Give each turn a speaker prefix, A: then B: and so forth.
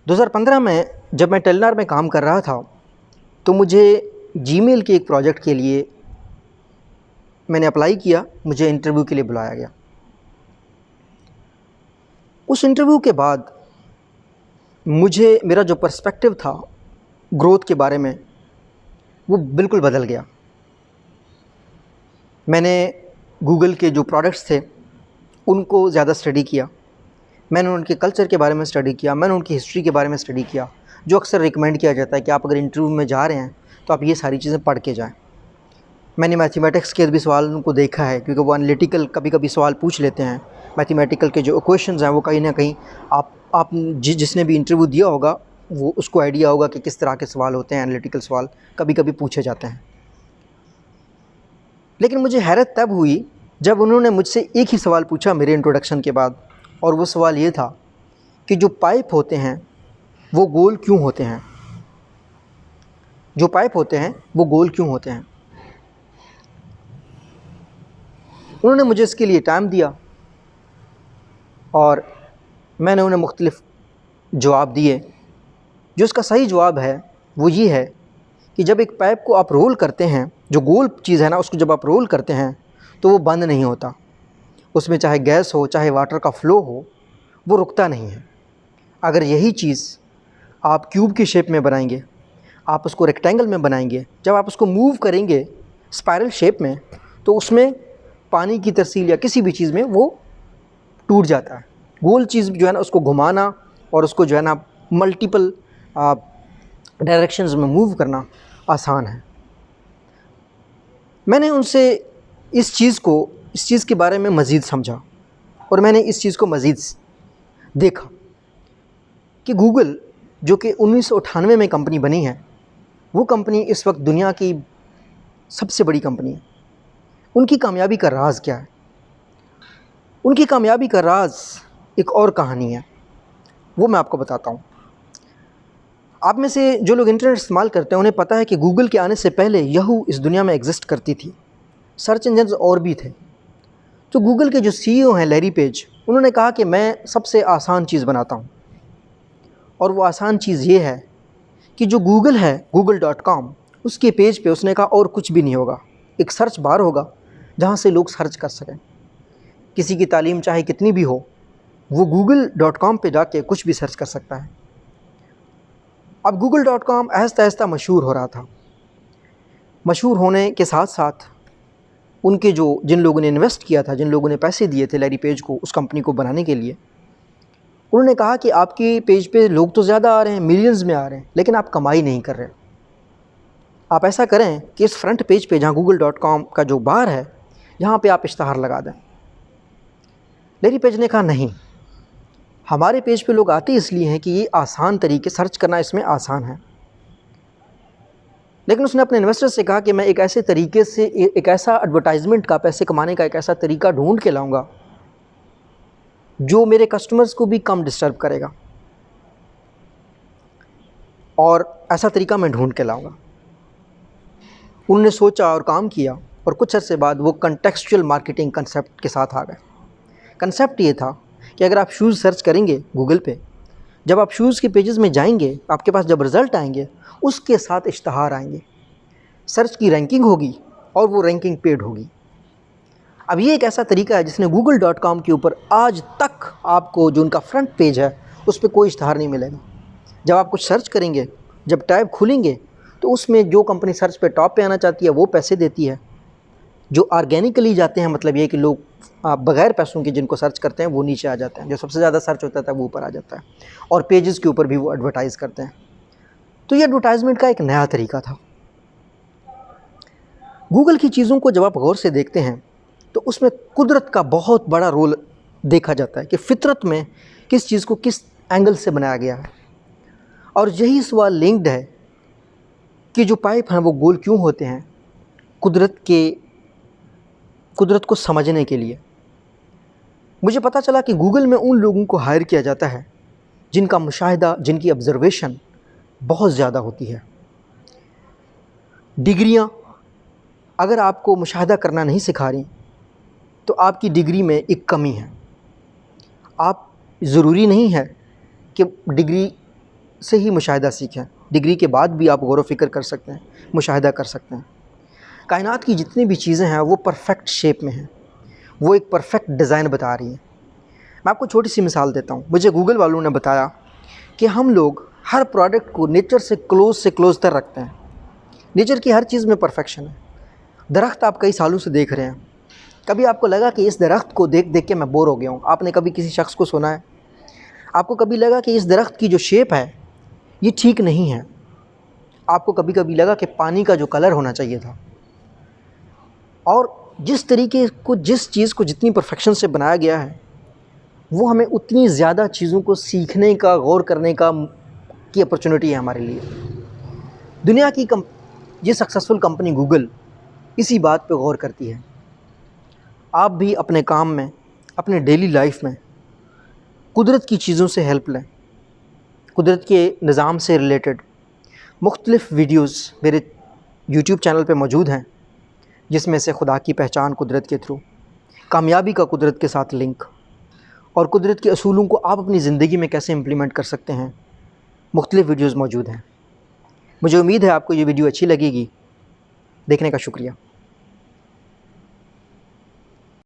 A: 2015 में जब मैं टेलीनॉर में काम कर रहा था तो मुझे जीमेल के एक प्रोजेक्ट के लिए मैंने अप्लाई किया, मुझे इंटरव्यू के लिए बुलाया गया। उस इंटरव्यू के बाद मुझे मेरा जो पर्सपेक्टिव था ग्रोथ के बारे में वो बिल्कुल बदल गया। मैंने गूगल के जो प्रोडक्ट्स थे उनको ज़्यादा स्टडी किया, मैंने उनके कल्चर के बारे में स्टडी किया, मैंने उनकी हिस्ट्री के बारे में स्टडी किया। जो अक्सर रिकमेंड किया जाता है कि आप अगर इंटरव्यू में जा रहे हैं तो आप ये सारी चीज़ें पढ़ के जाएं। मैंने मैथमेटिक्स के भी सवाल उनको देखा है क्योंकि वो एनालिटिकल कभी कभी सवाल पूछ लेते हैं। मैथमेटिकल के जो इक्वेशंस हैं वो कहीं ना कहीं आप जिसने भी इंटरव्यू दिया होगा वो उसको आइडिया होगा कि किस तरह के सवाल होते हैं। एनालिटिकल सवाल कभी कभी पूछे जाते हैं। लेकिन मुझे हैरत तब हुई जब उन्होंने मुझसे एक ही सवाल पूछा मेरे इंट्रोडक्शन के बाद, और वो सवाल ये था कि जो पाइप होते हैं वो गोल क्यों होते हैं। जो पाइप होते हैं वो गोल क्यों होते हैं। उन्होंने मुझे इसके लिए टाइम दिया और मैंने उन्हें मुख्तलिफ जवाब दिए। जो इसका सही जवाब है वो ये है कि जब एक पाइप को आप रोल करते हैं, जो गोल चीज़ है ना, उसको जब आप रोल करते हैं तो वो बंद नहीं होता। उसमें चाहे गैस हो चाहे वाटर का फ़्लो हो वो रुकता नहीं है। अगर यही चीज़ आप क्यूब की शेप में बनाएंगे, आप उसको रेक्टेंगल में बनाएंगे, जब आप उसको मूव करेंगे स्पाइरल शेप में तो उसमें पानी की तरसील या किसी भी चीज़ में वो टूट जाता है। गोल चीज़ जो है ना उसको घुमाना और उसको जो है ना मल्टीपल डायरेक्शंस में मूव करना आसान है। मैंने उनसे इस चीज़ के बारे में मज़ीद समझा और मैंने इस चीज़ को मज़ीद देखा कि गूगल जो कि 1998 में कंपनी बनी है, वो कंपनी इस वक्त दुनिया की सबसे बड़ी कंपनी है। उनकी कामयाबी का राज क्या है? उनकी कामयाबी का राज एक और कहानी है, वो मैं आपको बताता हूँ। आप में से जो लोग इंटरनेट इस्तेमाल करते हैं उन्हें पता है कि गूगल के आने से पहले याहू इस दुनिया में एग्जिस्ट करती थी। सर्च इंजन्स और भी थे। तो गूगल के जो सीईओ हैं लैरी पेज, उन्होंने कहा कि मैं सबसे आसान चीज़ बनाता हूँ, और वो आसान चीज़ ये है कि जो गूगल है google.com, उसके पेज पे उसने कहा और कुछ भी नहीं होगा, एक सर्च बार होगा जहाँ से लोग सर्च कर सकें। किसी की तालीम चाहे कितनी भी हो वो google.com पे जाके कुछ भी सर्च कर सकता है। अब google.com आहिस्ता आहिस्ता मशहूर हो रहा था। मशहूर होने के साथ साथ उनके जिन लोगों ने इन्वेस्ट किया था, जिन लोगों ने पैसे दिए थे लैरी पेज को उस कंपनी को बनाने के लिए, उन्होंने कहा कि आपके पेज पे लोग तो ज़्यादा आ रहे हैं, मिलियंस में आ रहे हैं, लेकिन आप कमाई नहीं कर रहे। आप ऐसा करें कि इस फ्रंट पेज पे जहाँ google.com का जो बार है यहाँ पे आप इश्तहार लगा दें। लैरी पेज ने कहा नहीं, हमारे पेज पे लोग आते इसलिए हैं कि ये आसान तरीके, सर्च करना इसमें आसान है। लेकिन उसने अपने इन्वेस्टर से कहा कि मैं एक ऐसे तरीके से एक ऐसा एडवर्टाइजमेंट का, पैसे कमाने का एक ऐसा तरीका ढूंढ के लाऊंगा जो मेरे कस्टमर्स को भी कम डिस्टर्ब करेगा, और ऐसा तरीका मैं ढूंढ के लाऊंगा। उन्होंने सोचा और काम किया और कुछ अर्से बाद वो कंटेक्सचुअल मार्केटिंग कंसेप्ट के साथ आ गए। कंसेप्ट ये था कि अगर आप शूज़ सर्च करेंगे गूगल पे, जब आप शूज़ के पेजेस में जाएंगे आपके पास जब रिज़ल्ट आएंगे उसके साथ इश्तहार आएंगे, सर्च की रैंकिंग होगी और वो रैंकिंग पेड होगी। अब ये एक ऐसा तरीका है जिसने google.com के ऊपर आज तक आपको जो उनका फ्रंट पेज है उस पर कोई इश्तहार नहीं मिलेगा। जब आप कुछ सर्च करेंगे, जब टैब खुलेंगे तो उसमें जो कंपनी सर्च पे टॉप पे आना चाहती है वो पैसे देती है। जो ऑर्गेनिकली जाते हैं, मतलब ये कि लोग बग़ैर पैसों के जिनको सर्च करते हैं वो नीचे आ जाते हैं, जो सबसे ज़्यादा सर्च होता था वो ऊपर आ जाता है, और पेजेस के ऊपर भी वो एडवर्टाइज़ करते हैं। तो ये एडवर्टाइजमेंट का एक नया तरीका था। गूगल की चीज़ों को जब आप गौर से देखते हैं तो उसमें कुदरत का बहुत बड़ा रोल देखा जाता है कि फ़ितरत में किस चीज़ को किस एंगल से बनाया गया है। और यही सवाल लिंक्ड है कि जो पाइप हैं वो गोल क्यों होते हैं, कुदरत को समझने के लिए। मुझे पता चला कि गूगल में उन लोगों को हायर किया जाता है जिनका मुशाहिदा, जिनकी ऑब्ज़र्वेशन बहुत ज़्यादा होती है। डिग्रियां अगर आपको मुशाहिदा करना नहीं सिखा रही तो आपकी डिग्री में एक कमी है। आप ज़रूरी नहीं है कि डिग्री से ही मुशाहिदा सीखें। डिग्री के बाद भी आप गौर व फ़िक्र कर सकते हैं, मुशाहिदा कर सकते हैं। कायनात की जितनी भी चीज़ें हैं वो परफ़ेक्ट शेप में हैं, वो एक परफ़ेक्ट डिज़ाइन बता रही हैं। मैं आपको छोटी सी मिसाल देता हूँ। मुझे गूगल वालों ने बताया कि हम लोग हर प्रोडक्ट को नेचर से क्लोज़ तर रखते हैं। नेचर की हर चीज़ में परफेक्शन है। दरख्त आप कई सालों से देख रहे हैं, कभी आपको लगा कि इस दरख्त को देख देख के मैं बोर हो गया हूँ? आपने कभी किसी शख्स को सुना है? आपको कभी लगा कि इस दरख्त की जो शेप है ये ठीक नहीं है? आपको कभी कभी लगा कि पानी का जो कलर होना चाहिए था? और जिस तरीके को, जिस चीज़ को जितनी परफेक्शन से बनाया गया है, वो हमें उतनी ज़्यादा चीज़ों को सीखने का, गौर करने का की अपॉर्चुनिटी है हमारे लिए। दुनिया की ये सक्सेसफुल कंपनी गूगल इसी बात पे गौर करती है। आप भी अपने काम में, अपने डेली लाइफ में कुदरत की चीज़ों से हेल्प लें। कुदरत के निज़ाम से रिलेटेड मुख्तलिफ़ वीडियोज़ मेरे यूट्यूब चैनल पे मौजूद हैं, जिसमें से खुदा की पहचान कुदरत के थ्रू, कामयाबी का कुदरत के साथ लिंक, और कुदरत के असूलों को आप अपनी ज़िंदगी में कैसे इम्प्लीमेंट कर सकते हैं, मुख्तलिफ़ वीडियोज़ मौजूद हैं। मुझे उम्मीद है आपको ये वीडियो अच्छी लगेगी। देखने का शुक्रिया।